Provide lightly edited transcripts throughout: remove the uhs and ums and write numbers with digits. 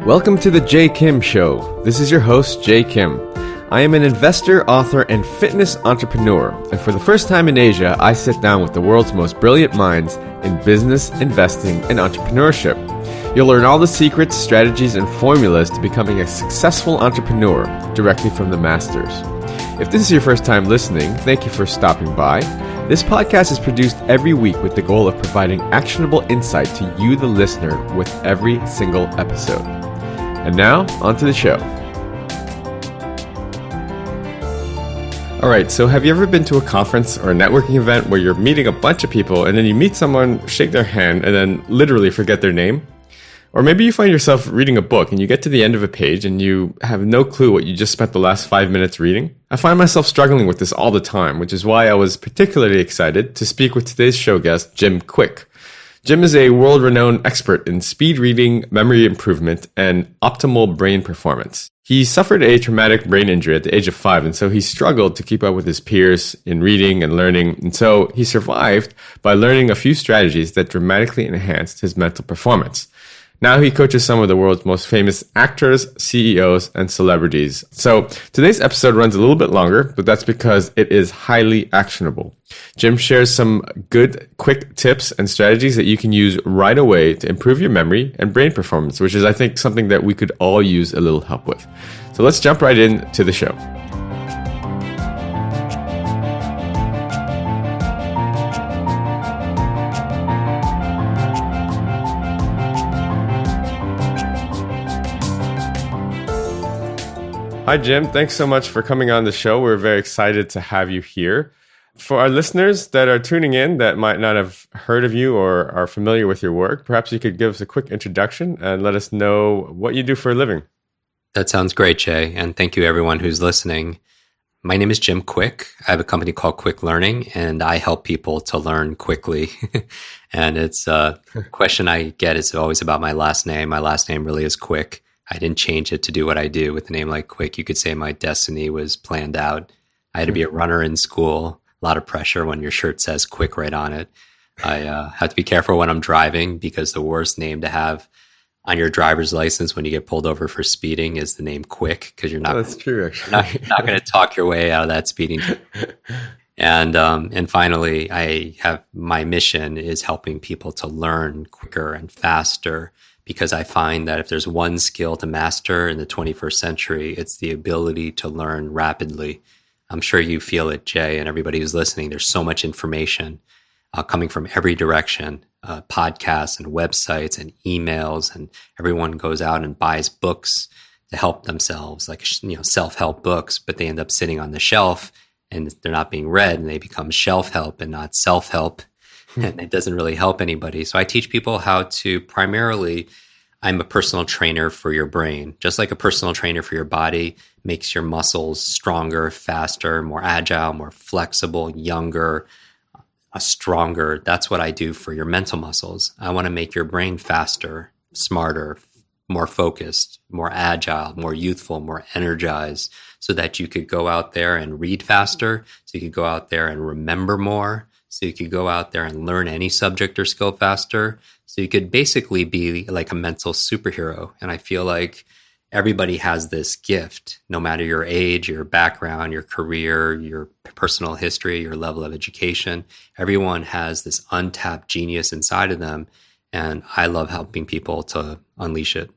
Welcome to the Jay Kim Show. This is your host, Jay Kim. I am an investor, author, and fitness entrepreneur, and for the first time in Asia, I sit down with the world's most brilliant minds in business, investing, and entrepreneurship. You'll learn all the secrets, strategies, and formulas to becoming a successful entrepreneur directly from the masters. If this is your first time listening, thank you for stopping by. This podcast is produced every week with the goal of providing actionable insight to you, the listener, with every single episode. And now, on to the show. All right, so have you ever been to a conference or a networking event where you're meeting a bunch of people and then you meet someone, shake their hand, and then literally forget their name? Or maybe you find yourself reading a book and you get to the end of a page and you have no clue what you just spent the last 5 minutes reading. I find myself struggling with this all the time, which is why I was particularly excited to speak with today's show guest, Jim Kwik. Jim is a world-renowned expert in speed reading, memory improvement, and optimal brain performance. He suffered a traumatic brain injury at the age of 5, and so he struggled to keep up with his peers in reading and learning, and so he survived by learning a few strategies that dramatically enhanced his mental performance. Now he coaches some of the world's most famous actors, CEOs, and celebrities. So today's episode runs a little bit longer, but that's because it is highly actionable. Jim shares some good, quick tips and strategies that you can use right away to improve your memory and brain performance, which is, I think, something that we could all use a little help with. So let's jump right into the show. Hi, Jim. Thanks so much for coming on the show. We're very excited to have you here. For our listeners that are tuning in that might not have heard of you or are familiar with your work, perhaps you could give us a quick introduction and let us know what you do for a living. That sounds great, Jay. And thank you, everyone who's listening. My name is Jim Kwik. I have a company called Kwik Learning, and I help people to learn quickly. And it's a question I get is always about my last name. My last name really is Kwik. I didn't change it to do what I do with a name like Kwik. You could say my destiny was planned out. I had to be a runner in school. A lot of pressure when your shirt says Kwik right on it. I have to be careful when I'm driving because the worst name to have on your driver's license when you get pulled over for speeding is the name Kwik, because you're not. That's true, actually. not going to talk your way out of that speeding. And finally, I have my mission is helping people to learn quicker and faster. Because I find that if there's one skill to master in the 21st century, it's the ability to learn rapidly. I'm sure you feel it, Jay, and everybody who's listening. There's so much information coming from every direction, podcasts and websites and emails, and everyone goes out and buys books to help themselves, like self-help books, but they end up sitting on the shelf and they're not being read, and they become shelf help and not self-help. And it doesn't really help anybody. So I teach people how to primarily, I'm a personal trainer for your brain. Just like a personal trainer for your body makes your muscles stronger, faster, more agile, more flexible, younger, stronger. That's what I do for your mental muscles. I want to make your brain faster, smarter, more focused, more agile, more youthful, more energized, so that you could go out there and read faster, so you could go out there and remember more, so you could go out there and learn any subject or skill faster. So you could basically be like a mental superhero. And I feel like everybody has this gift, no matter your age, your background, your career, your personal history, your level of education. Everyone has this untapped genius inside of them. And I love helping people to unleash it.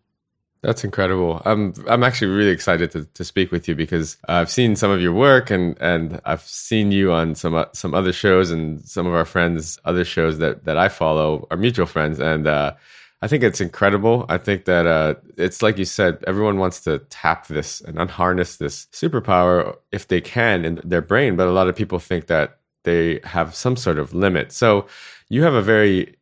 That's incredible. I'm actually really excited to speak with you because I've seen some of your work and I've seen you on some other shows, and some of our friends' other shows that I follow are mutual friends. And I think it's incredible. I think that it's like you said, everyone wants to tap this and unharness this superpower if they can in their brain. But a lot of people think that they have some sort of limit. So you have a very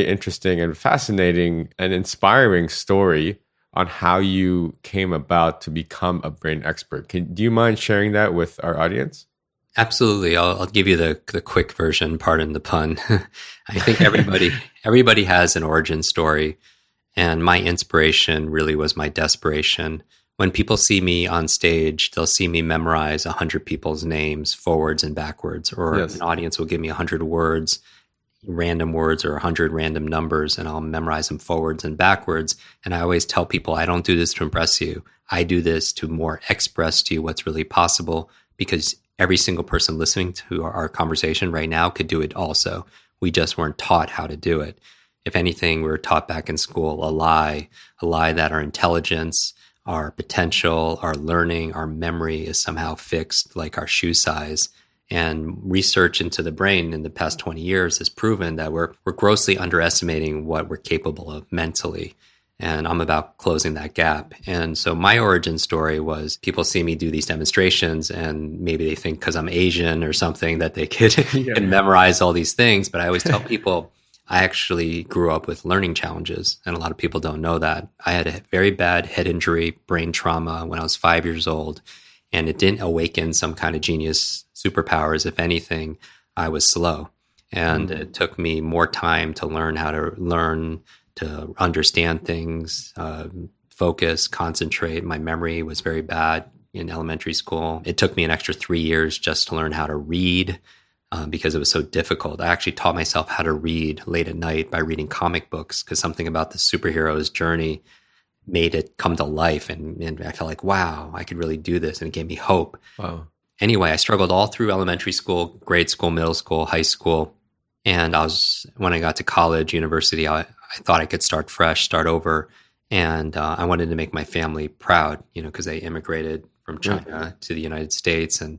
interesting and fascinating and inspiring story on how you came about to become a brain expert. Do you mind sharing that with our audience? Absolutely. I'll give you the quick version, pardon the pun. I think everybody has an origin story, and my inspiration really was my desperation. When people see me on stage, they'll see me memorize 100 people's names forwards and backwards, or Yes. an audience will give me 100 words random words or 100 random numbers, and I'll memorize them forwards and backwards. And I always tell people, I don't do this to impress you. I do this to more express to you what's really possible, because every single person listening to our conversation right now could do it also. We just weren't taught how to do it. If anything, we were taught back in school a lie that our intelligence, our potential, our learning, our memory is somehow fixed like our shoe size. And research into the brain in the past 20 years has proven that we're grossly underestimating what we're capable of mentally. And I'm about closing that gap. And so my origin story was, people see me do these demonstrations and maybe they think because I'm Asian or something that they can memorize all these things. But I always tell people, I actually grew up with learning challenges, and a lot of people don't know that. I had a very bad head injury, brain trauma when I was 5 years old, and it didn't awaken some kind of genius superpowers. If anything, I was slow. And it took me more time to learn how to learn, to understand things, focus, concentrate. My memory was very bad in elementary school. It took me an extra 3 years just to learn how to read, because it was so difficult. I actually taught myself how to read late at night by reading comic books, because something about the superhero's journey made it come to life. And I felt like, wow, I could really do this. And it gave me hope. Wow. Anyway, I struggled all through elementary school, grade school, middle school, high school. And when I got to college, university, I thought I could start fresh, start over. And I wanted to make my family proud, because they immigrated from China to the United States. And,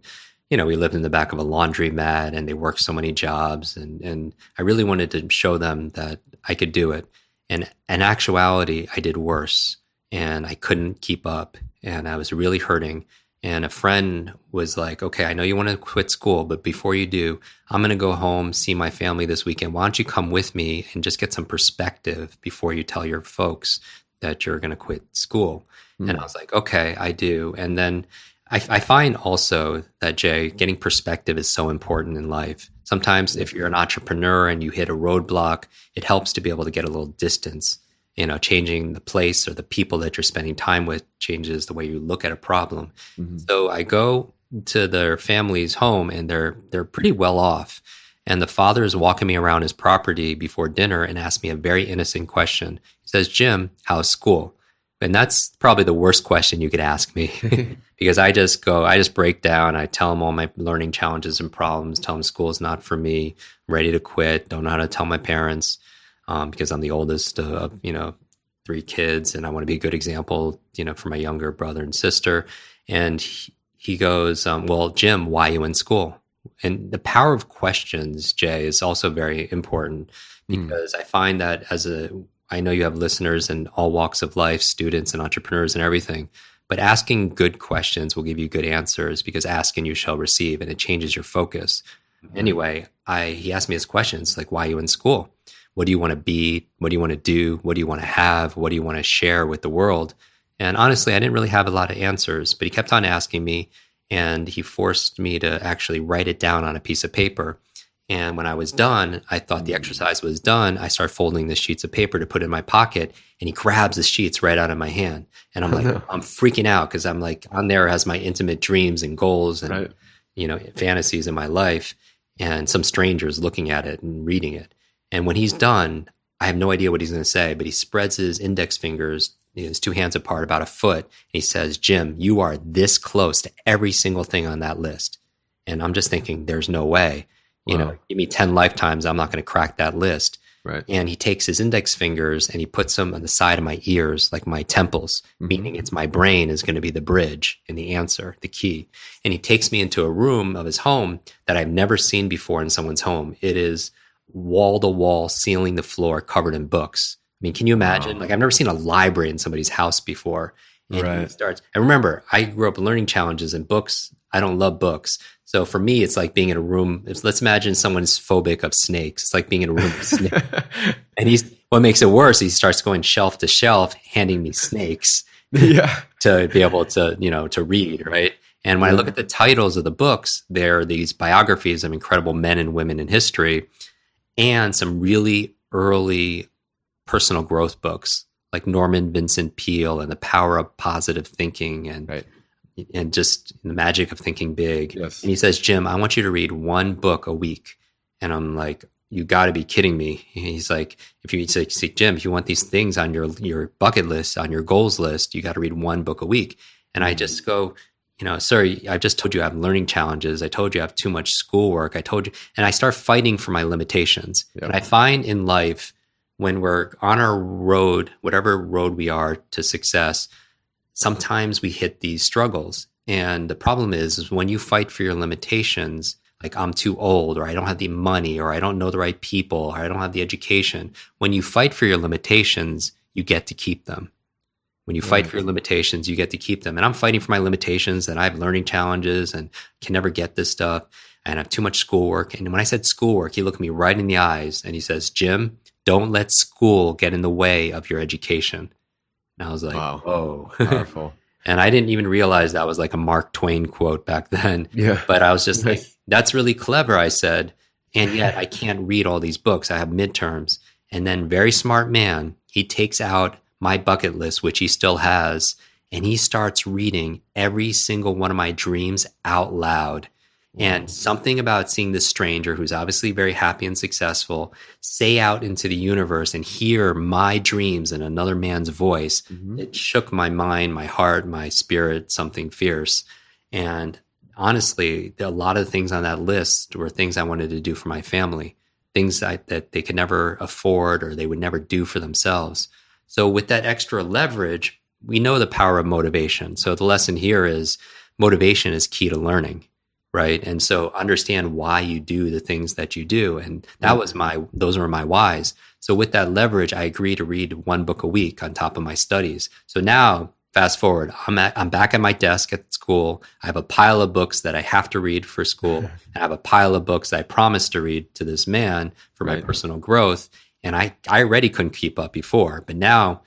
we lived in the back of a laundromat, and they worked so many jobs. And I really wanted to show them that I could do it. And in actuality, I did worse, and I couldn't keep up, and I was really hurting. And a friend was like, okay, I know you want to quit school, but before you do, I'm going to go home, see my family this weekend. Why don't you come with me and just get some perspective before you tell your folks that you're going to quit school? And I was like, okay, I do. And then I find also that, Jay, getting perspective is so important in life. Sometimes if you're an entrepreneur and you hit a roadblock, it helps to be able to get a little distance. Changing the place or the people that you're spending time with changes the way you look at a problem. So I go to their family's home, and they're pretty well off. And the father is walking me around his property before dinner and asked me a very innocent question. He says, Jim, how's school? And that's probably the worst question you could ask me because I just break down. I tell him all my learning challenges and problems, tell him school is not for me, I'm ready to quit, don't know how to tell my parents. Because I'm the oldest of, 3 kids, and I want to be a good example, for my younger brother and sister. And he goes, well, Jim, why are you in school? And the power of questions, Jay, is also very important, because I find that I know you have listeners in all walks of life, students and entrepreneurs and everything, but asking good questions will give you good answers, because asking you shall receive, and it changes your focus. Anyway, he asked me his questions, like, why are you in school? What do you want to be? What do you want to do? What do you want to have? What do you want to share with the world? And honestly, I didn't really have a lot of answers, but he kept on asking me, and he forced me to actually write it down on a piece of paper. And when I was done, I thought the exercise was done. I start folding the sheets of paper to put in my pocket, and he grabs the sheets right out of my hand. And I'm like, I'm freaking out, because I'm like, on there has my intimate dreams and goals and, fantasies in my life, and some strangers looking at it and reading it. And when he's done, I have no idea what he's going to say, but he spreads his index fingers, his 2 hands apart, about a foot. And he says, Jim, you are this close to every single thing on that list. And I'm just thinking, there's no way. Give me 10 lifetimes, I'm not going to crack that list. Right. And he takes his index fingers and he puts them on the side of my ears, like my temples, meaning it's my brain is going to be the bridge and the answer, the key. And he takes me into a room of his home that I've never seen before in someone's home. It is wall to wall, ceiling to floor, covered in books. I mean, can you imagine? Wow. Like, I've never seen a library in somebody's house before. And he starts, and remember, I grew up with learning challenges and books. I don't love books. So for me, it's like being in a room. Let's imagine someone's phobic of snakes. It's like being in a room with snakes. And what makes it worse, he starts going shelf to shelf, handing me snakes to be able to, to read, right? And when I look at the titles of the books, there are these biographies of incredible men and women in history, and some really early personal growth books like Norman Vincent Peale and The Power of Positive Thinking and just the magic of thinking big. Yes. And he says, Jim, I want you to read one book a week. And I'm like, you got to be kidding me. He's like, if you say, Jim, if you want these things on your bucket list, on your goals list, you got to read one book a week. And I just go, sir, I just told you I have learning challenges. I told you I have too much schoolwork. I told you, and I start fighting for my limitations. Yep. And I find in life, when we're on our road, whatever road we are to success, sometimes we hit these struggles. And the problem is when you fight for your limitations, like I'm too old, or I don't have the money, or I don't know the right people, or I don't have the education. When you fight for your limitations, you get to keep them. When you fight for your limitations, you get to keep them. And I'm fighting for my limitations, and I have learning challenges and can never get this stuff, and I have too much schoolwork. And when I said schoolwork, he looked at me right in the eyes and he says, Jim, don't let school get in the way of your education. And I was like, wow. Oh, powerful. And I didn't even realize that was like a Mark Twain quote back then. Yeah. But I was just like, that's really clever, I said. And yet I can't read all these books. I have midterms. And then very smart man, he takes out my bucket list, which he still has, and he starts reading every single one of my dreams out loud. And something about seeing this stranger who's obviously very happy and successful say out into the universe and hear my dreams in another man's voice, it shook my mind, my heart, my spirit, something fierce. And honestly, a lot of the things on that list were things I wanted to do for my family, things that they could never afford or they would never do for themselves. So with that extra leverage, we know the power of motivation. So the lesson here is motivation is key to learning. Right. And so understand why you do the things that you do. And those were my whys. So with that leverage, I agreed to read one book a week on top of my studies. So now fast forward, I'm back at my desk at school. I have a pile of books that I have to read for school. I have a pile of books that I promised to read to this man for my personal growth. And I already couldn't keep up before, but now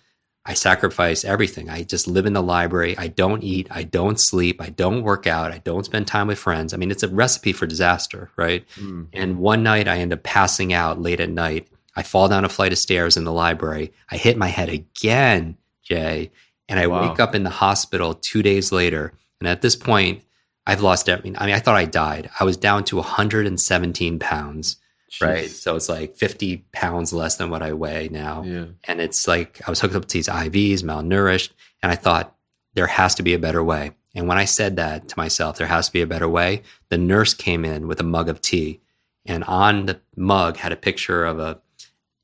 I sacrifice everything. I just live in the library. I don't eat. I don't sleep. I don't work out. I don't spend time with friends. I mean, it's a recipe for disaster, right? And one night I end up passing out late at night. I fall down a flight of stairs in the library. I hit my head again, Jay, and I wake up in the hospital 2 days later. And at this point, I've lost everything. I mean, I thought I died. I was down to 117 pounds. Jeez. Right. So it's like 50 pounds less than what I weigh now. Yeah. And it's like I was hooked up to these IVs, malnourished. And I thought there has to be a better way. And when I said that to myself, there has to be a better way, the nurse came in with a mug of tea. And on the mug had a picture of a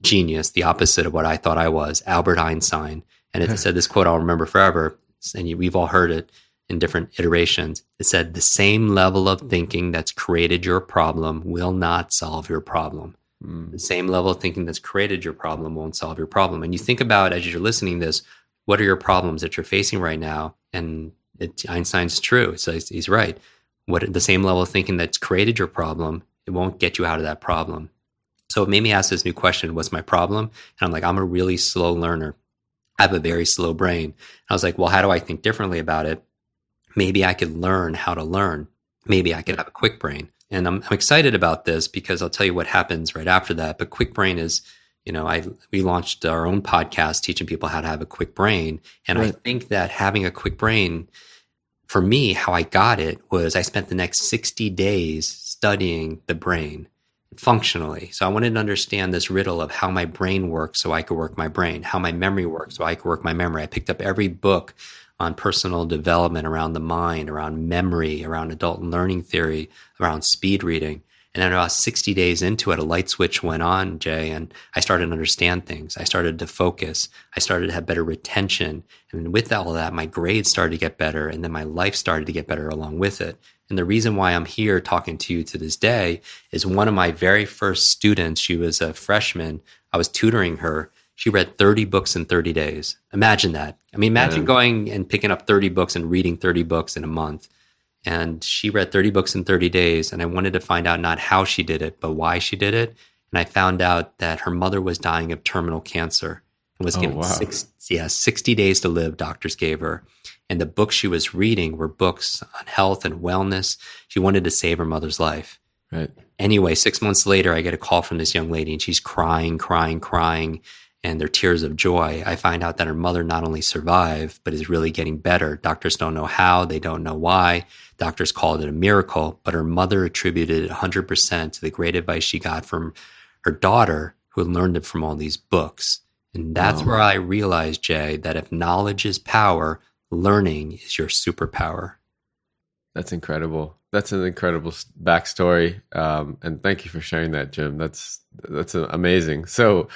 genius, the opposite of what I thought I was, Albert Einstein. And it said this quote I'll remember forever. And we've all heard it in different iterations. It said, the same level of thinking that's created your problem will not solve your problem. The same level of thinking that's created your problem won't solve your problem. And you think about, as you're listening to this, what are your problems that you're facing right now? And Einstein's true. So he's right. The same level of thinking that's created your problem, it won't get you out of that problem. So it made me ask this new question, what's my problem? And I'm like, I'm a really slow learner. I have a very slow brain. And I was like, well, how do I think differently about it? Maybe I could learn how to learn. Maybe I could have a Kwik brain. And I'm excited about this because I'll tell you what happens right after that. But Kwik brain is, we launched our own podcast teaching people how to have a Kwik brain. And I think that having a Kwik brain, for me, how I got it was I spent the next 60 days studying the brain functionally. So I wanted to understand this riddle of how my brain works so I could work my brain, how my memory works so I could work my memory. I picked up every book on personal development around the mind, around memory, around adult learning theory, around speed reading. And then about 60 days into it, a light switch went on, Jay, and I started to understand things. I started to focus. I started to have better retention. And with all that, my grades started to get better, and then my life started to get better along with it. And the reason why I'm here talking to you to this day is one of my very first students, she was a freshman. I was tutoring her. She read 30 books in 30 days. Imagine that. I mean, imagine going and picking up 30 books and reading 30 books in a month. And she read 30 books in 30 days. And I wanted to find out not how she did it, but why she did it. And I found out that her mother was dying of terminal cancer and was given 60 days to live, doctors gave her. And the books she was reading were books on health and wellness. She wanted to save her mother's life. Right. Anyway, 6 months later, I get a call from this young lady and she's crying. And they're tears of joy. I find out that her mother not only survived, but is really getting better. Doctors don't know how, they don't know why. Doctors called it a miracle, but her mother attributed it 100% to the great advice she got from her daughter who learned it from all these books. And that's where I realized, Jay, that if knowledge is power, learning is your superpower. That's incredible. That's an incredible backstory, and thank you for sharing that, Jim. That's amazing. So,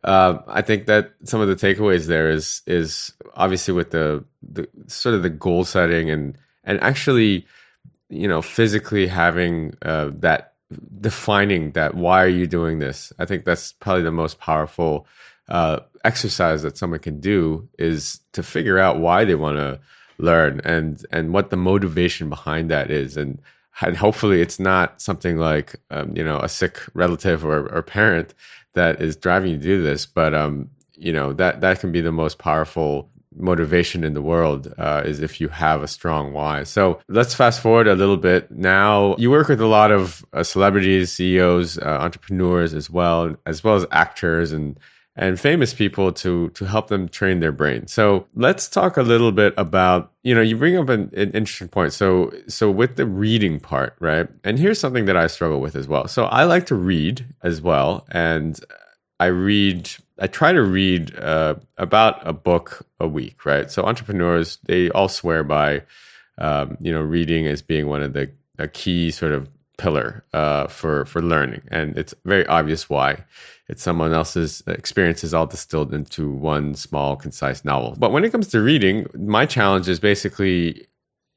I think that some of the takeaways there is obviously with the sort of the goal setting and actually, physically having that defining that why are you doing this. I think that's probably the most powerful exercise that someone can do is to figure out why they want to learn and what the motivation behind that is, and hopefully it's not something like a sick relative or parent that is driving you to do this, but that can be the most powerful motivation in the world, is if you have a strong why. So let's fast forward a little bit. Now you work with a lot of celebrities, CEOs, entrepreneurs as well as actors and famous people to help them train their brain. So let's talk a little bit about, you bring up an interesting point. So with the reading part, right? And here's something that I struggle with as well. So I like to read as well. And I try to read about a book a week, right? So entrepreneurs, they all swear by, reading as being one of a key sort of pillar for learning. And it's very obvious why. It's someone else's experiences all distilled into one small, concise novel. But when it comes to reading, my challenge is basically,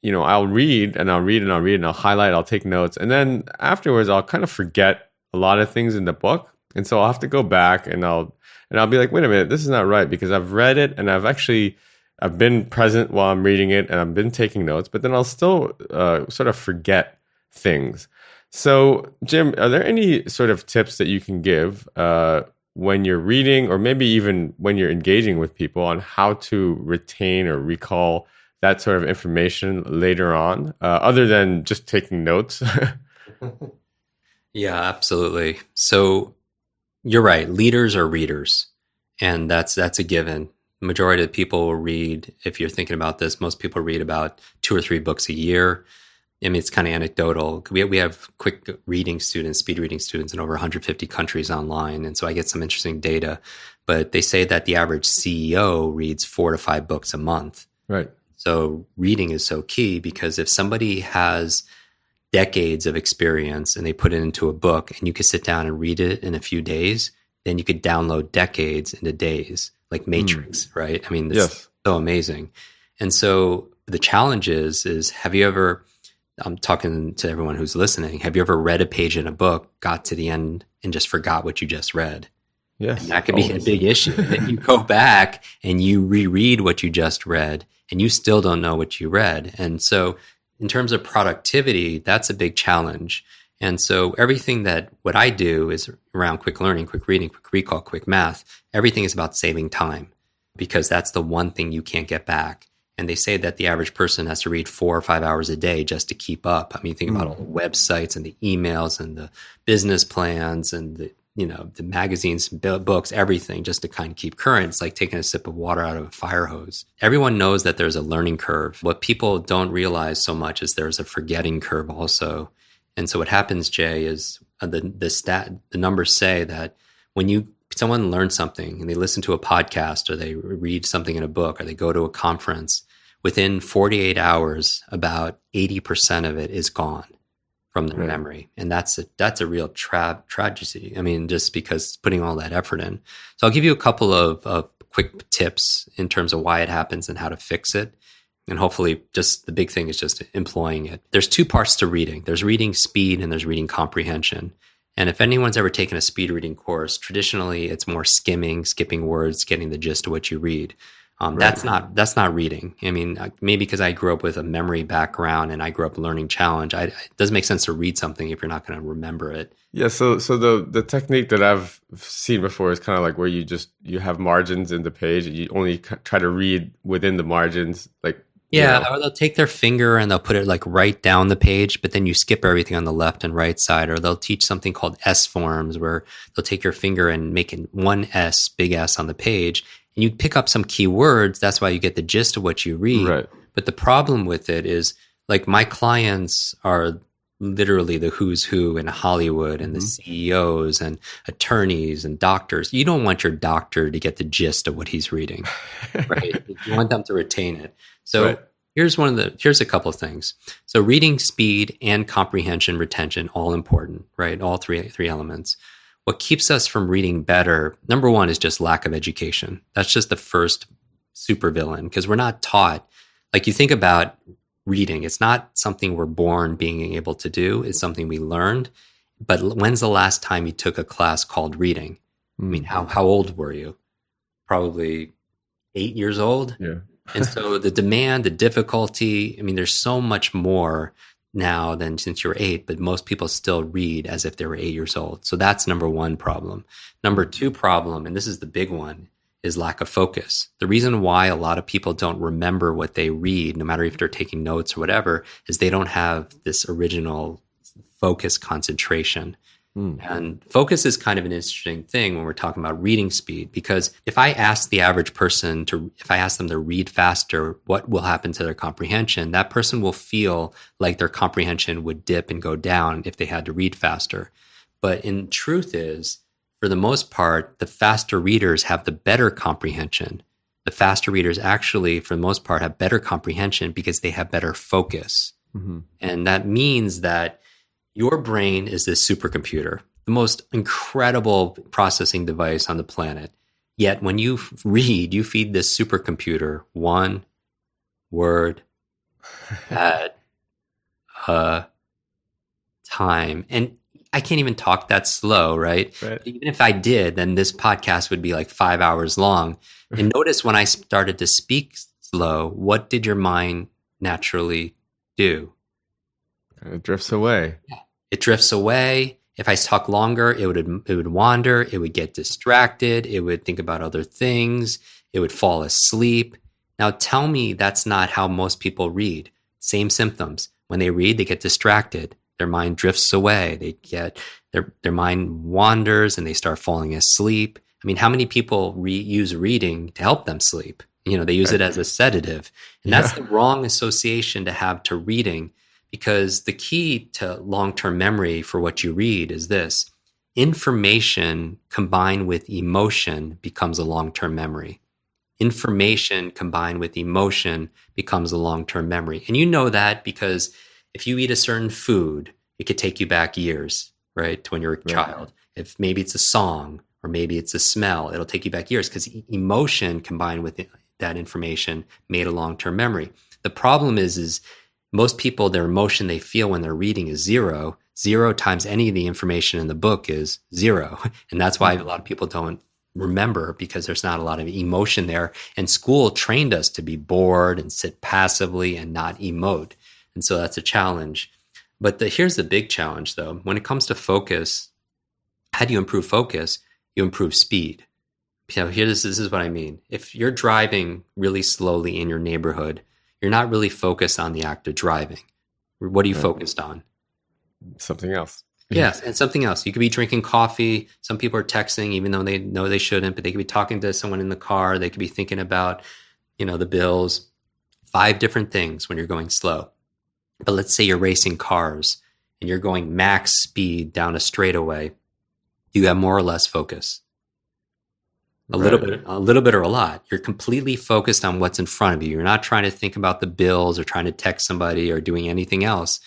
I'll read and I'll read and I'll read and I'll highlight, I'll take notes. And then afterwards, I'll kind of forget a lot of things in the book. And so I'll have to go back and I'll be like, wait a minute, this is not right, because I've read it and I've been present while I'm reading it and I've been taking notes, but then I'll still sort of forget things. So, Jim, are there any sort of tips that you can give when you're reading, or maybe even when you're engaging with people, on how to retain or recall that sort of information later on, other than just taking notes? Yeah, absolutely. So you're right. Leaders are readers, and that's a given. Majority of the people will read, if you're thinking about this, most people read about 2 or 3 books a year. I mean, it's kind of anecdotal. We have quick reading students, speed reading students in over 150 countries online. And so I get some interesting data. But they say that the average CEO reads 4 to 5 books a month. Right. So reading is so key, because if somebody has decades of experience and they put it into a book and you could sit down and read it in a few days, then you could download decades into days, like Matrix, right? I mean, it's so amazing. And so the challenge is have you ever... I'm talking to everyone who's listening. Have you ever read a page in a book, got to the end, and just forgot what you just read? Yes. And that could be a big issue. Then you go back and you reread what you just read, and you still don't know what you read. And so in terms of productivity, that's a big challenge. And so everything what I do is around quick learning, quick reading, quick recall, quick math. Everything is about saving time, because that's the one thing you can't get back. And they say that the average person has to read 4 or 5 hours a day just to keep up. I mean, think about all the websites and the emails and the business plans and the magazines, books, everything, just to kind of keep current. It's like taking a sip of water out of a fire hose. Everyone knows that there's a learning curve. What people don't realize so much is there's a forgetting curve also. And so what happens, Jay, is the numbers say that when someone learns something and they listen to a podcast or they read something in a book or they go to a conference, within 48 hours, about 80% of it is gone from their memory. And that's a real tragedy. I mean, just because putting all that effort in. So I'll give you a couple of quick tips in terms of why it happens and how to fix it. And hopefully just the big thing is just employing it. There's 2 parts to reading. There's reading speed and there's reading comprehension. And if anyone's ever taken a speed reading course, traditionally it's more skimming, skipping words, getting the gist of what you read. That's not reading. I mean, maybe because I grew up with a memory background and I grew up learning challenge, it doesn't make sense to read something if you're not going to remember it. Yeah. So the technique that I've seen before is kind of like where you have margins in the page and you only try to read within the margins, like. Yeah, or they'll take their finger and they'll put it like right down the page, but then you skip everything on the left and right side. Or they'll teach something called S forms, where they'll take your finger and make it one S, big S on the page, and you pick up some key words. That's why you get the gist of what you read. Right. But the problem with it is, like, my clients are literally the who's who in Hollywood and the CEOs and attorneys and doctors. You don't want your doctor to get the gist of what he's reading, right? You want them to retain it. So Right. here's a couple of things. So reading speed and comprehension, retention, all important, right? All three elements. What keeps us from reading better, number one, is just lack of education. That's just the first supervillain, because we're not taught. Like, you think about reading, it's not something we're born being able to do. It's something we learned. But when's the last time you took a class called reading? I mean, how old were you? Probably 8 years old. Yeah. And so the demand, the difficulty, I mean, there's so much more now than since you were 8, but most people still read as if they were 8 years old. So that's number one problem. Number two problem, and this is the big one, is lack of focus. The reason why a lot of people don't remember what they read, no matter if they're taking notes or whatever, is they don't have this original focus concentration. And focus is kind of an interesting thing when we're talking about reading speed, because if I ask the average person if I ask them to read faster, what will happen to their comprehension? That person will feel like their comprehension would dip and go down if they had to read faster. But in truth is, for the most part, the faster readers have the better comprehension. The faster readers actually, for the most part, have better comprehension because they have better focus. And that means that your brain is this supercomputer, the most incredible processing device on the planet. Yet when you read, you feed this supercomputer one word at a time. And I can't even talk that slow, right? Even if I did, then this podcast would be like 5 hours long. And notice when I started to speak slow, what did your mind naturally do? It drifts away. It drifts away. If I talk longer, it would wander. It would get distracted. It would think about other things. It would fall asleep. Now tell me that's not how most people read. Same symptoms. When they read, they get distracted. Their mind drifts away. They get their mind wanders and they start falling asleep. I mean, how many people use reading to help them sleep? You know, they use it as a sedative. And that's the wrong association to have to reading. Because the key to long-term memory for what you read is this: information combined with emotion becomes a long-term memory. Information combined with emotion becomes a long-term memory. And you know that because if you eat a certain food, it could take you back years, right, to when you're a child. If maybe it's a song or maybe it's a smell, it'll take you back years because emotion combined with that information made a long-term memory. The problem is most people, their emotion they feel when they're reading is zero. 0 times any of the information in the book is 0. And that's why a lot of people don't remember, because there's not a lot of emotion there. And school trained us to be bored and sit passively and not emote. And so that's a challenge. But here's the big challenge, though. When it comes to focus, how do you improve focus? You improve speed. So this is what I mean. If you're driving really slowly in your neighborhood, you're not really focused on the act of driving. What are you focused on? Something else. Yes, and something else. You could be drinking coffee. Some people are texting, even though they know they shouldn't, but they could be talking to someone in the car. They could be thinking about, the bills. 5 different things when you're going slow. But let's say you're racing cars and you're going max speed down a straightaway. Do you have more or less focus? A little bit or a lot. You're completely focused on what's in front of you. You're not trying to think about the bills or trying to text somebody or doing anything else.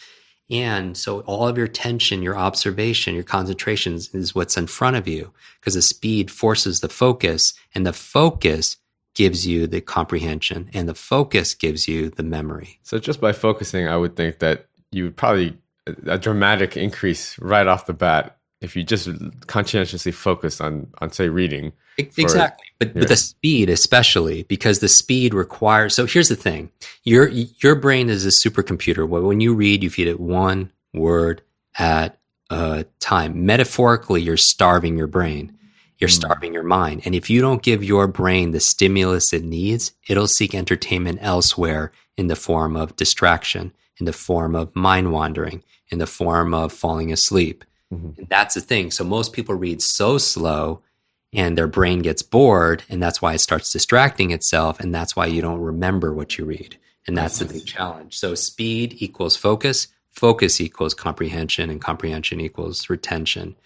And so all of your attention, your observation, your concentration is what's in front of you, because the speed forces the focus, and the focus gives you the comprehension, and the focus gives you the memory. So just by focusing, I would think that you would probably a dramatic increase right off the bat if you just conscientiously focus on say, reading. Exactly. But the speed, especially, because the speed requires. So here's the thing: your brain is a supercomputer. When you read, you feed it one word at a time. Metaphorically, you're starving your brain. You're starving your mind. And if you don't give your brain the stimulus it needs, it'll seek entertainment elsewhere in the form of distraction, in the form of mind wandering, in the form of falling asleep. And that's the thing. So most people read so slow and their brain gets bored, and that's why it starts distracting itself, and that's why you don't remember what you read. And that's the big challenge. So speed equals focus. focus equals comprehension, and comprehension equals retention.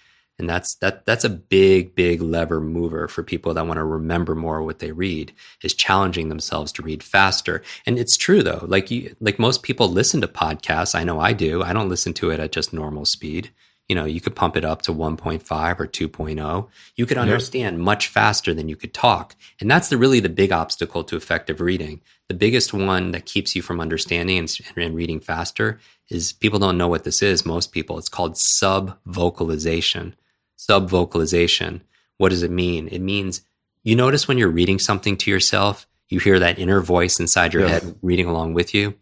And that's a big lever mover for people that want to remember more what they read, is challenging themselves to read faster. And it's true though, like most people listen to podcasts. I know I do. I don't listen to it at just normal speed. You could pump it up to 1.5 or 2.0. You could understand much faster than you could talk. And that's really the big obstacle to effective reading. The biggest one that keeps you from understanding and reading faster is people don't know what this is. Most people, it's called sub-vocalization. Sub-vocalization. What does it mean? It means you notice when you're reading something to yourself, you hear that inner voice inside your head reading along with you.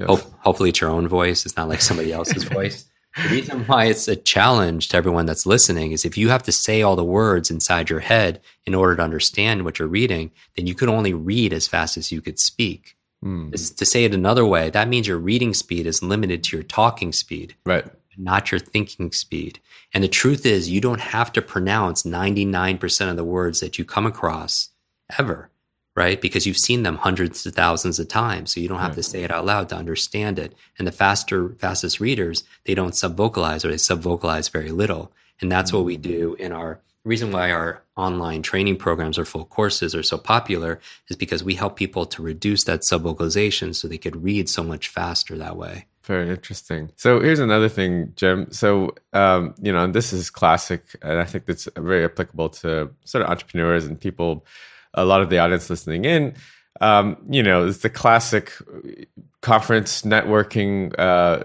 Hopefully it's your own voice. It's not like somebody else's voice. The reason why it's a challenge to everyone that's listening is if you have to say all the words inside your head in order to understand what you're reading, then you could only read as fast as you could speak. To say it another way, that means your reading speed is limited to your talking speed, right? Not your thinking speed. And the truth is, you don't have to pronounce 99% of the words that you come across ever, right? Because you've seen them hundreds of thousands of times. So you don't have to say it out loud to understand it. And the fastest readers, they don't sub-vocalize, or they sub-vocalize very little. And that's what we do in our reason why our online training programs or full courses are so popular is because we help people to reduce that sub-vocalization so they could read so much faster that way. Very interesting. So here's another thing, Jim. So, and this is classic, and I think that's very applicable to sort of entrepreneurs and people, a lot of the audience listening in. It's the classic conference networking.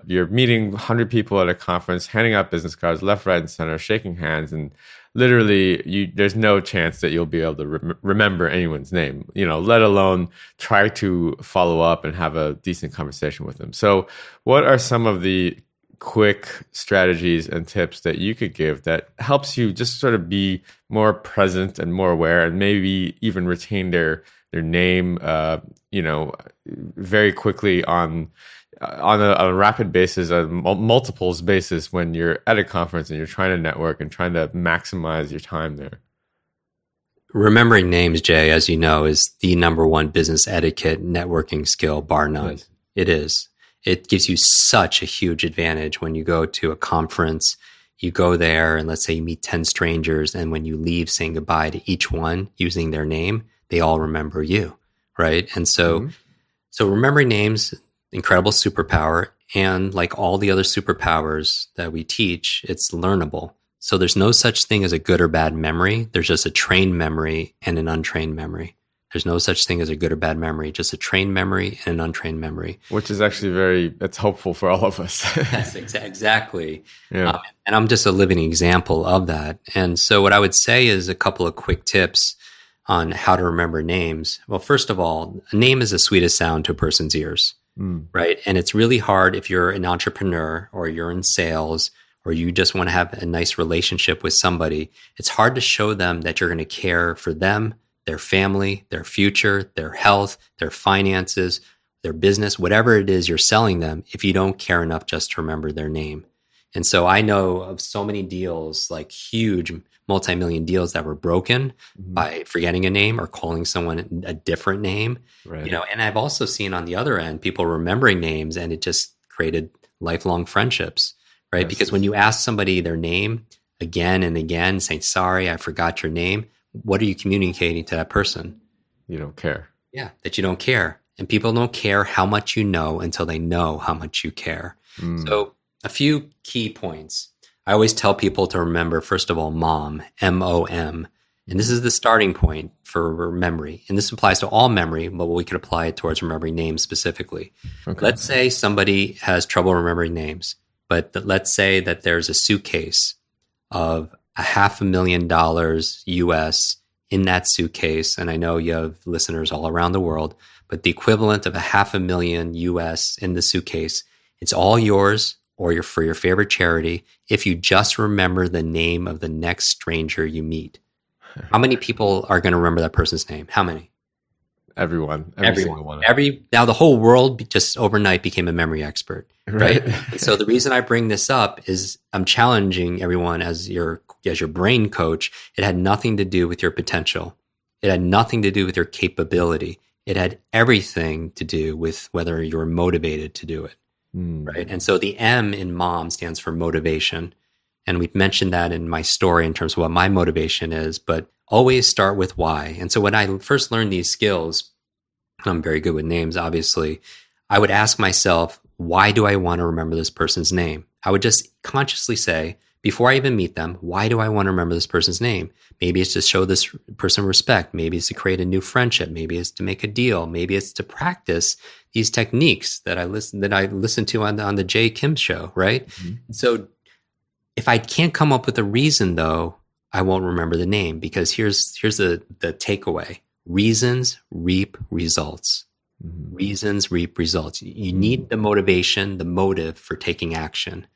You're meeting 100 people at a conference, handing out business cards left, right, and center, shaking hands, and literally, there's no chance that you'll be able to remember anyone's name, let alone try to follow up and have a decent conversation with them. So what are some of the quick strategies and tips that you could give that helps you just sort of be more present and more aware, and maybe even retain their name, very quickly on a rapid basis, a multiples basis, when you're at a conference and you're trying to network and trying to maximize your time there? Remembering names, Jay, as you know, is the number one business etiquette networking skill, bar none. Yes. It is. It gives you such a huge advantage when you go to a conference. You go there and let's say you meet 10 strangers, and when you leave saying goodbye to each one using their name, they all remember you, right? And so remembering names, incredible superpower. And like all the other superpowers that we teach, it's learnable. So there's no such thing as a good or bad memory. There's just a trained memory and an untrained memory. There's no such thing as a good or bad memory, just a trained memory and an untrained memory. Which is actually it's hopeful for all of us. Yes, exactly. Yeah. And I'm just a living example of that. And so what I would say is a couple of quick tips on how to remember names. Well, first of all, a name is the sweetest sound to a person's ears. Right. And it's really hard if you're an entrepreneur or you're in sales or you just want to have a nice relationship with somebody. It's hard to show them that you're going to care for them, their family, their future, their health, their finances, their business, whatever it is you're selling them, if you don't care enough just to remember their name. And so I know of so many deals, like huge multi-million deals, that were broken by forgetting a name or calling someone a different name. Right. And I've also seen on the other end, people remembering names, and it just created lifelong friendships, right? Yes. Because when you ask somebody their name again and again, saying, sorry, I forgot your name, what are you communicating to that person? You don't care. Yeah, that you don't care. And people don't care how much you know until they know how much you care. So a few key points. I always tell people to remember, first of all, mom, M-O-M. And this is the starting point for memory. And this applies to all memory, but we could apply it towards remembering names specifically. Okay. Let's say somebody has trouble remembering names, but let's say that there's a suitcase of $500,000 US in that suitcase. And I know you have listeners all around the world, but the equivalent of $500,000 US in the suitcase, it's all yours, or for your favorite charity, if you just remember the name of the next stranger you meet. How many people are going to remember that person's name? How many? Everyone. Single one. Now the whole world just overnight became a memory expert, right? So the reason I bring this up is I'm challenging everyone as your brain coach. It had nothing to do with your potential. It had nothing to do with your capability. It had everything to do with whether you're motivated to do it. right? And so the M in mom stands for motivation. And we've mentioned that in my story in terms of what my motivation is, but always start with why. And so when I first learned these skills, I'm very good with names, obviously, I would ask myself, why do I want to remember this person's name? I would just consciously say, before I even meet them, why do I want to remember this person's name? Maybe it's to show this person respect. Maybe it's to create a new friendship. Maybe it's to make a deal. Maybe it's to practice these techniques that I listened to on the Jay Kim show, right? Mm-hmm. So if I can't come up with a reason, though, I won't remember the name, because here's the takeaway. Reasons reap results. Mm-hmm. Reasons reap results. You need the motivation, the motive for taking action.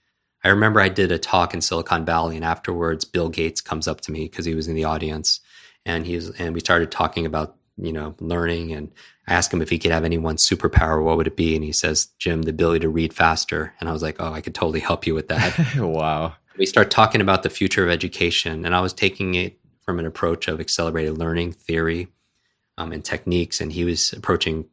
I remember I did a talk in Silicon Valley, and afterwards Bill Gates comes up to me because he was in the audience, and we started talking about, learning, and I asked him if he could have any one superpower, what would it be? And he says, Jim, the ability to read faster. And I was like, oh, I could totally help you with that. Wow. We start talking about the future of education, and I was taking it from an approach of accelerated learning theory and techniques, and he was approaching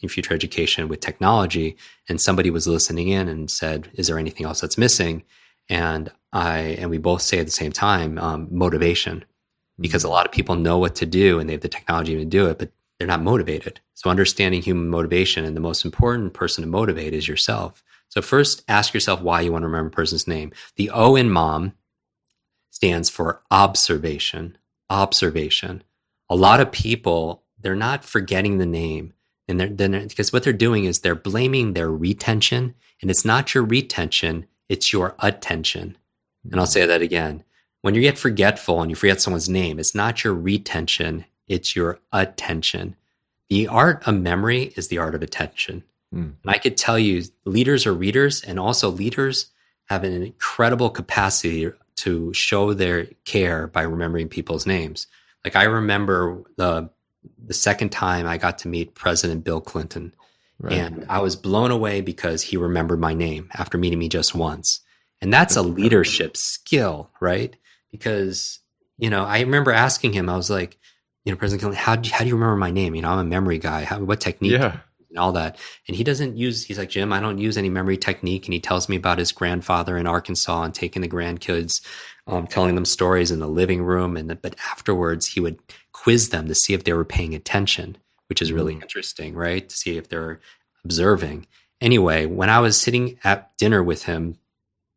future education with technology. And somebody was listening in and said, is there anything else that's missing? And we both say at the same time, motivation, because a lot of people know what to do and they have the technology to do it, but they're not motivated. So understanding human motivation, and the most important person to motivate is yourself. So first ask yourself why you want to remember a person's name. The O in mom stands for observation. Observation. A lot of people, they're not forgetting the name, and because what they're doing is they're blaming their retention, and it's not your retention, it's your attention. And I'll say that again. When you get forgetful and you forget someone's name, it's not your retention, it's your attention. The art of memory is the art of attention. And I could tell you, leaders are readers, and also leaders have an incredible capacity to show their care by remembering people's names. Like I remember the second time I got to meet President Bill Clinton, right. And I was blown away because he remembered my name after meeting me just once. And that's a leadership skill, right? Because, I remember asking him, I was like, President Clinton, how do you remember my name? I'm a memory guy. What technique? Yeah. And all that. And he's like, Jim, I don't use any memory technique. And he tells me about his grandfather in Arkansas and taking the grandkids, telling them stories in the living room. But afterwards he would quiz them to see if they were paying attention, which is really interesting, right? To see if they're observing. Anyway, when I was sitting at dinner with him,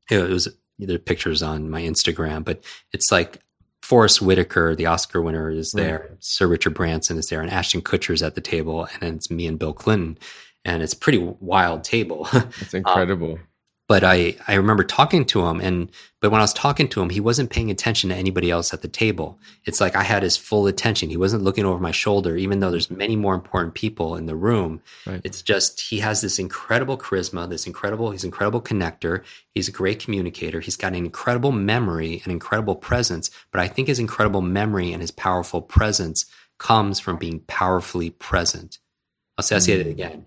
it was either pictures on my Instagram, but it's like Forrest Whitaker, the Oscar winner, is there. Sir Richard Branson is there, and Ashton Kutcher's at the table, and then it's me and Bill Clinton, and it's a pretty wild table. It's incredible. But I remember talking to him, but when I was talking to him, he wasn't paying attention to anybody else at the table. It's like I had his full attention. He wasn't looking over my shoulder, even though there's many more important people in the room. Right. It's just he has this incredible charisma, he's an incredible connector. He's a great communicator. He's got an incredible memory and incredible presence. But I think his incredible memory and his powerful presence comes from being powerfully present. I'll say it again.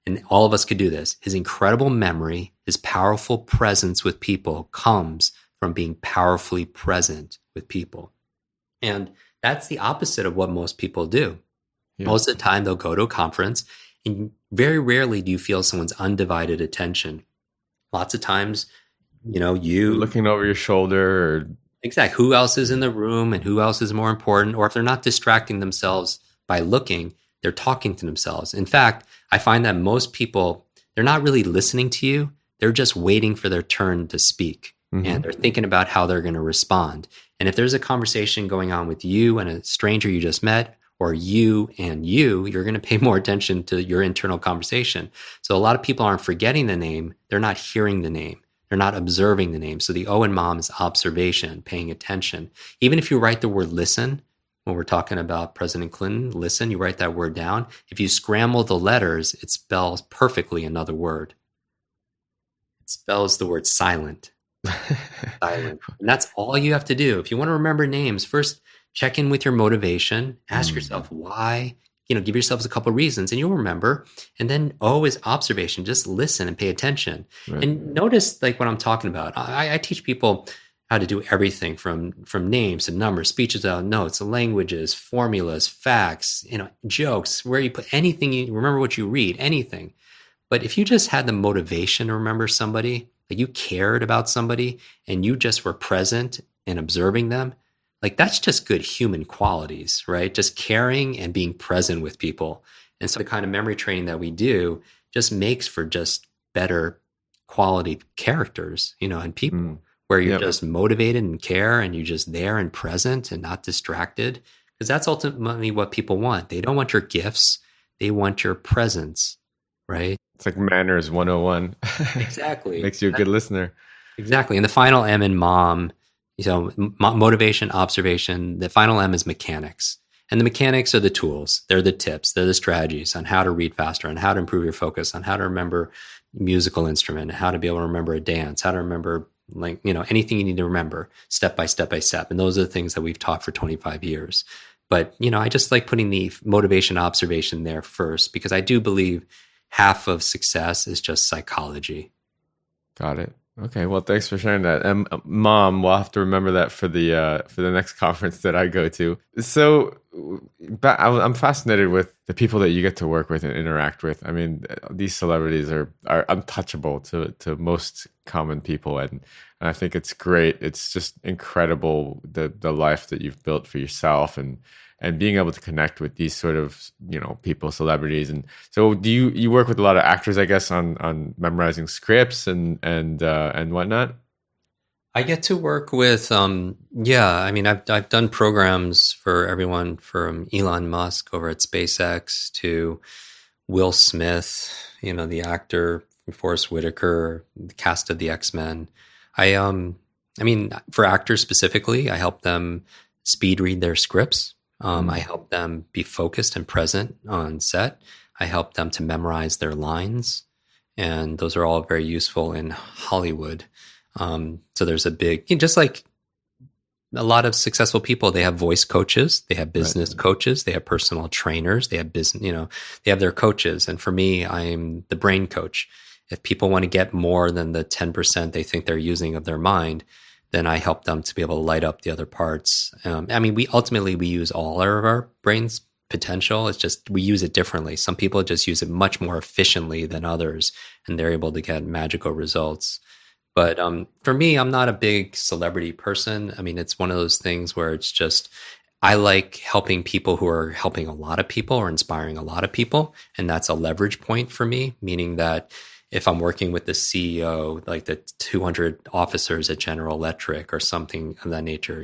And all of us could do this. His incredible memory, his powerful presence with people comes from being powerfully present with people. And that's the opposite of what most people do. Yeah. Most of the time, they'll go to a conference, and very rarely do you feel someone's undivided attention. Lots of times, you're looking over your shoulder. Or... Exactly. Who else is in the room and who else is more important? Or if they're not distracting themselves by looking, they're talking to themselves. In fact, I find that most people, they're not really listening to you. They're just waiting for their turn to speak. Mm-hmm. And they're thinking about how they're going to respond. And if there's a conversation going on with you and a stranger you just met, or you and you're going to pay more attention to your internal conversation. So a lot of people aren't forgetting the name. They're not hearing the name. They're not observing the name. So the O in mom is observation, paying attention. Even if you write the word listen, when we're talking about President Clinton, listen, you write that word down. If you scramble the letters, it spells perfectly another word. It spells the word silent. Silent. And that's all you have to do. If you want to remember names, first check in with your motivation. Ask yourself why. Give yourselves a couple of reasons and you'll remember. And then O is observation. Just listen and pay attention. Right. And notice like what I'm talking about. I teach people how to do everything from names to numbers, speeches out, notes, languages, formulas, facts, jokes, where you put anything, you remember what you read, anything. But if you just had the motivation to remember somebody, like you cared about somebody and you just were present and observing them, like that's just good human qualities, right? Just caring and being present with people. And so the kind of memory training that we do just makes for just better quality characters, and people where you're just motivated and care and you're just there and present and not distracted. Because that's ultimately what people want. They don't want your gifts. They want your presence, right? It's like manners 101. Exactly. Makes you a good listener. Exactly. And the final M in mom, motivation, observation, the final M is mechanics. And the mechanics are the tools. They're the tips. They're the strategies on how to read faster, on how to improve your focus, on how to remember musical instrument, how to be able to remember a dance, how to remember anything you need to remember step by step by step. And those are the things that we've taught for 25 years. But, I just like putting the motivation observation there first, because I do believe half of success is just psychology. Got it. Okay, well, thanks for sharing that. And Mom, we'll have to remember that for the next conference that I go to. So, I'm fascinated with the people that you get to work with and interact with. I mean, these celebrities are untouchable to most common people, and I think it's great. It's just incredible the life that you've built for yourself, and being able to connect with these sort of people, celebrities. And so, do you work with a lot of actors, I guess, on memorizing scripts and whatnot? I get to work with, I've done programs for everyone from Elon Musk over at SpaceX to Will Smith, the actor, Forrest Whitaker, the cast of the X-Men. For actors specifically, I help them speed read their scripts. I help them be focused and present on set. I help them to memorize their lines. And those are all very useful in Hollywood. So there's just like a lot of successful people, they have voice coaches, they have business coaches, they have personal trainers, they have business, they have their coaches. And for me, I'm the brain coach. If people want to get more than the 10% they think they're using of their mind, then I help them to be able to light up the other parts. We use all of our brain's potential. It's just we use it differently. Some people just use it much more efficiently than others, and they're able to get magical results. But for me, I'm not a big celebrity person. It's one of those things where it's just, I like helping people who are helping a lot of people or inspiring a lot of people. And that's a leverage point for me, meaning that if I'm working with the CEO, like the 200 officers at General Electric or something of that nature,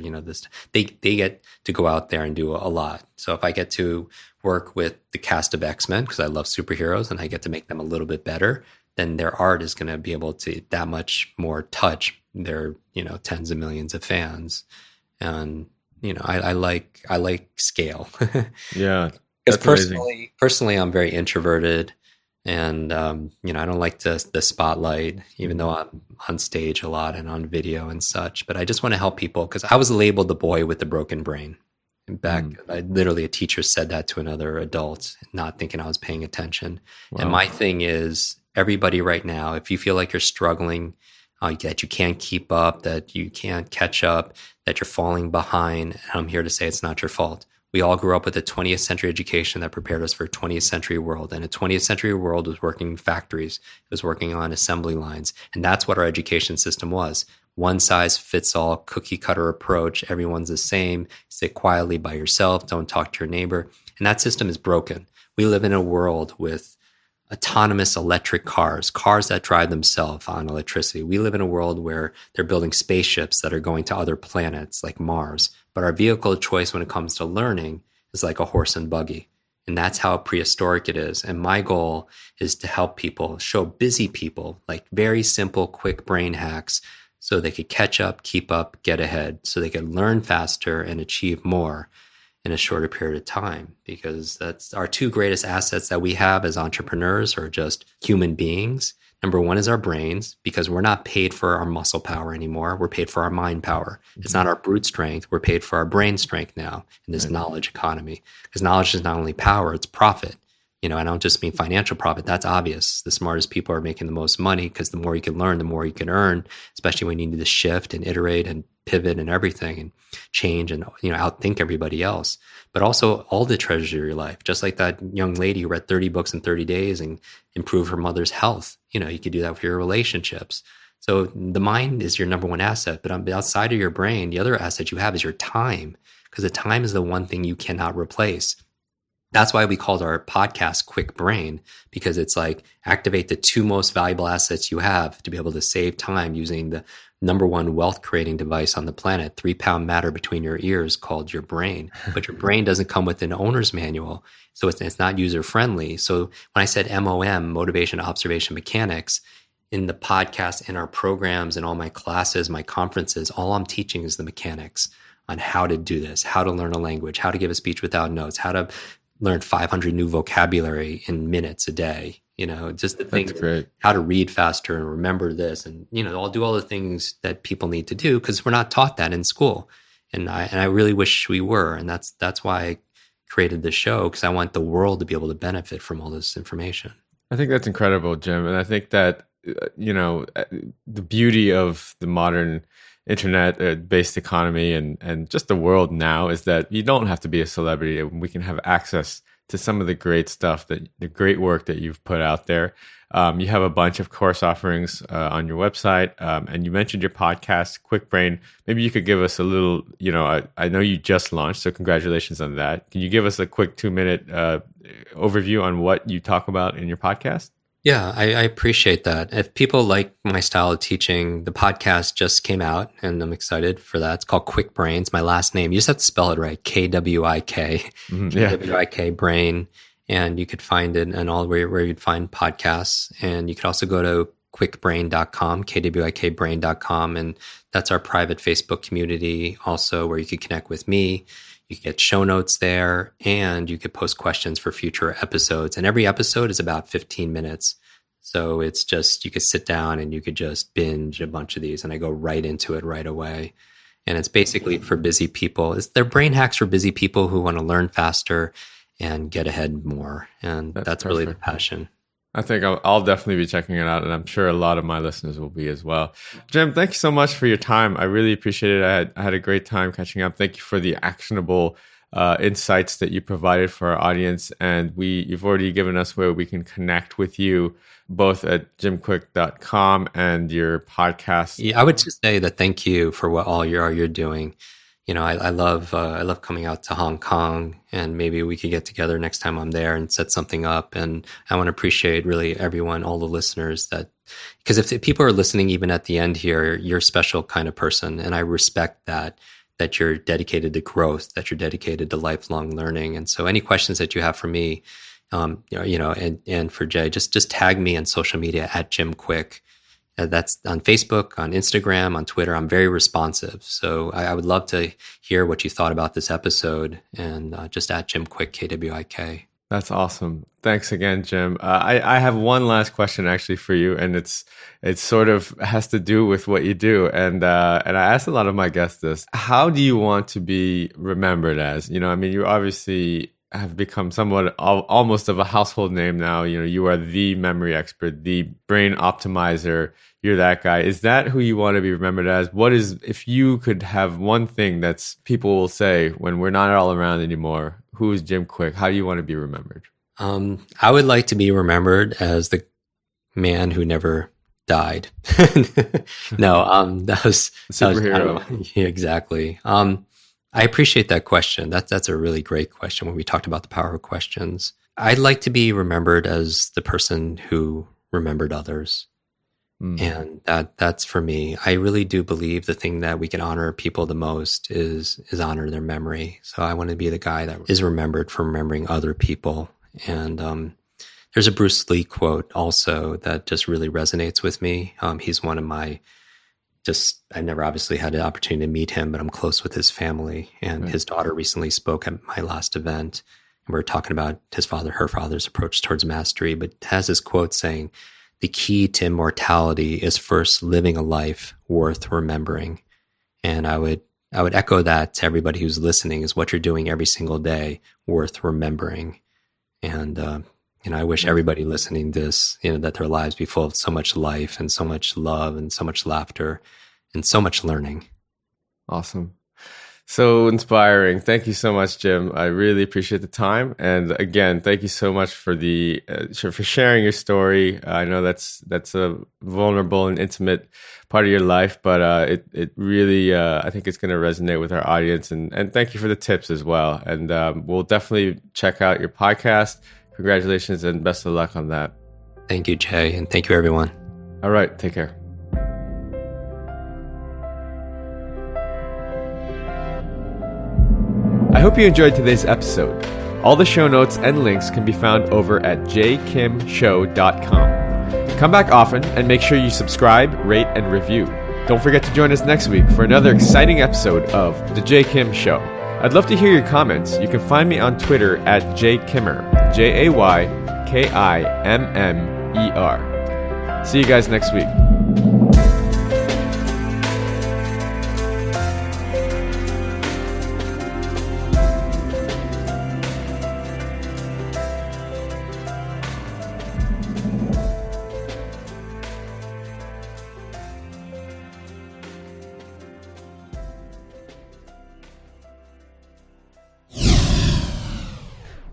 they get to go out there and do a lot. So if I get to work with the cast of X-Men, because I love superheroes and I get to make them a little bit better, then their art is going to be able to that much more touch their, tens of millions of fans. And, I like scale. Yeah. Because personally, I'm very introverted. And, I don't like the spotlight, even though I'm on stage a lot and on video and such. But I just want to help people, because I was labeled the boy with the broken brain. Literally, a teacher said that to another adult, not thinking I was paying attention. Wow. And my thing is, everybody right now, if you feel like you're struggling, that you can't keep up, that you can't catch up, that you're falling behind, I'm here to say it's not your fault. We all grew up with a 20th century education that prepared us for a 20th century world. And a 20th century world was working in factories. It was working on assembly lines. And that's what our education system was. One size fits all, cookie cutter approach. Everyone's the same. Sit quietly by yourself. Don't talk to your neighbor. And that system is broken. We live in a world with autonomous electric cars that drive themselves on electricity. We live in a world where they're building spaceships that are going to other planets like Mars. But our vehicle of choice when it comes to learning is like a horse and buggy. And that's how prehistoric it is. And my goal is to help people, show busy people like very simple, quick brain hacks so they could catch up, keep up, get ahead, so they could learn faster and achieve more in a shorter period of time. Because that's our two greatest assets that we have as entrepreneurs, or just human beings. Number one is our brains, because we're not paid for our muscle power anymore. We're paid for our mind power. It's not our brute strength. We're paid for our brain strength now in this knowledge economy. Because knowledge is not only power, it's profit. I don't just mean financial profit. That's obvious. The smartest people are making the most money, because the more you can learn, the more you can earn, especially when you need to shift and iterate and pivot and everything and change and, outthink everybody else, but also all the treasures of your life. Just like that young lady who read 30 books in 30 days and improved her mother's health. You could do that with your relationships. So the mind is your number one asset, but outside of your brain, the other asset you have is your time, because the time is the one thing you cannot replace. That's why we called our podcast Kwik Brain, because it's like activate the two most valuable assets you have to be able to save time using the number one wealth creating device on the planet, 3-pound matter between your ears called your brain. But your brain doesn't come with an owner's manual, so it's not user friendly. So when I said MOM, motivation, observation, mechanics, in the podcast, in our programs, in all my classes, my conferences, all I'm teaching is the mechanics on how to do this, how to learn a language, how to give a speech without notes, how to learn 500 new vocabulary in minutes a day, just the things, how to read faster and remember this. And, I'll do all the things that people need to do because we're not taught that in school. And I really wish we were. And that's why I created this show, because I want the world to be able to benefit from all this information. I think that's incredible, Jim. And I think that, the beauty of the modern internet-based economy and just the world now is that you don't have to be a celebrity. We can have access to some of the great stuff, the great work that you've put out there. You have a bunch of course offerings on your website, and you mentioned your podcast, Kwik Brain. Maybe you could give us a little, I know you just launched, so congratulations on that. Can you give us a quick 2-minute overview on what you talk about in your podcast? Yeah, I appreciate that. If people like my style of teaching, the podcast just came out and I'm excited for that. It's called Kwik Brain. It's my last name. You just have to spell it right. Kwik. Kwik Brain. And you could find it in all where you'd find podcasts. And you could also go to kwikbrain.com, kwikbrain.com. And that's our private Facebook community also, where you could connect with me. You can get show notes there, and you could post questions for future episodes. And every episode is about 15 minutes. So it's just, you could sit down and you could just binge a bunch of these, and I go right into it right away. And it's basically for busy people. They're brain hacks for busy people who want to learn faster and get ahead more. And that's really the passion. I think I'll definitely be checking it out, and I'm sure a lot of my listeners will be as well. Jim, thank you so much for your time. I really appreciate it. I had a great time catching up. Thank you for the actionable insights that you provided for our audience, and you've already given us where we can connect with you, both at jimkwik.com and your podcast. Yeah, I would just say that thank you for what all you're doing. I love coming out to Hong Kong, and maybe we could get together next time I'm there and set something up. And I want to appreciate really everyone, all the listeners, because if people are listening even at the end here, you're a special kind of person. And I respect that you're dedicated to growth, that you're dedicated to lifelong learning. And so any questions that you have for me, and for Jay, just tag me on social media at Jim Kwik. That's on Facebook, on Instagram, on Twitter. I'm very responsive. So I would love to hear what you thought about this episode, and just at Jim Kwik, Kwik. That's awesome. Thanks again, Jim. I have one last question actually for you, and it sort of has to do with what you do. And I asked a lot of my guests this. How do you want to be remembered as? You obviously have become somewhat almost of a household name now. You are the memory expert, the brain optimizer. You're that guy. Is that who you want to be remembered as? If you could have one thing that's people will say when we're not all around anymore, who is Jim Kwik? How do you want to be remembered? I would like to be remembered as the man who never died. No, that was superhero. Yeah, exactly. I appreciate that question. That's a really great question when we talked about the power of questions. I'd like to be remembered as the person who remembered others. And that's for me. I really do believe the thing that we can honor people the most is honor their memory. So I want to be the guy that is remembered for remembering other people. And there's a Bruce Lee quote also that just really resonates with me. He's one of my I've never obviously had the opportunity to meet him, but I'm close with his family. And his daughter recently spoke at my last event. And we were talking about her father's approach towards mastery, but has this quote saying, "The key to immortality is first living a life worth remembering." And I would echo that to everybody who's listening, is what you're doing every single day worth remembering. And, I wish everybody listening to this, that their lives be full of so much life and so much love and so much laughter and so much learning. Awesome. So inspiring. Thank you so much, Jim. I really appreciate the time. And again, thank you so much for for sharing your story. I know that's a vulnerable and intimate part of your life, but it really I think it's going to resonate with our audience. And thank you for the tips as well. And we'll definitely check out your podcast. Congratulations and best of luck on that. Thank you, Jay, and thank you, everyone. All right, take care. I hope you enjoyed today's episode. All the show notes and links can be found over at jkimshow.com. Come back often and make sure you subscribe, rate, and review. Don't forget to join us next week for another exciting episode of The Jay Kim Show. I'd love to hear your comments. You can find me on Twitter at jaykimmer, JAYKIMMER. See you guys next week.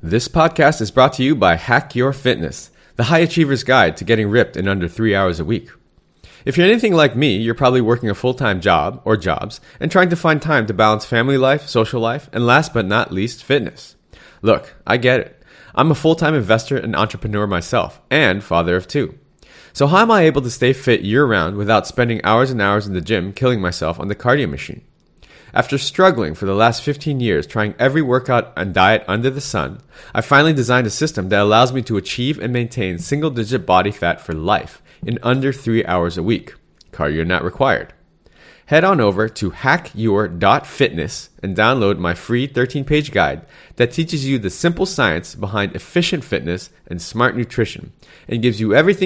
This podcast is brought to you by Hack Your Fitness, the high achiever's guide to getting ripped in under 3 hours a week. If you're anything like me, you're probably working a full-time job or jobs and trying to find time to balance family life, social life, and last but not least, fitness. Look, I get it. I'm a full-time investor and entrepreneur myself, and father of two. So how am I able to stay fit year-round without spending hours and hours in the gym killing myself on the cardio machine? After struggling for the last 15 years trying every workout and diet under the sun, I finally designed a system that allows me to achieve and maintain single-digit body fat for life in under 3 hours a week. Cardio not required. Head on over to hackyour.fitness and download my free 13-page guide that teaches you the simple science behind efficient fitness and smart nutrition and gives you everything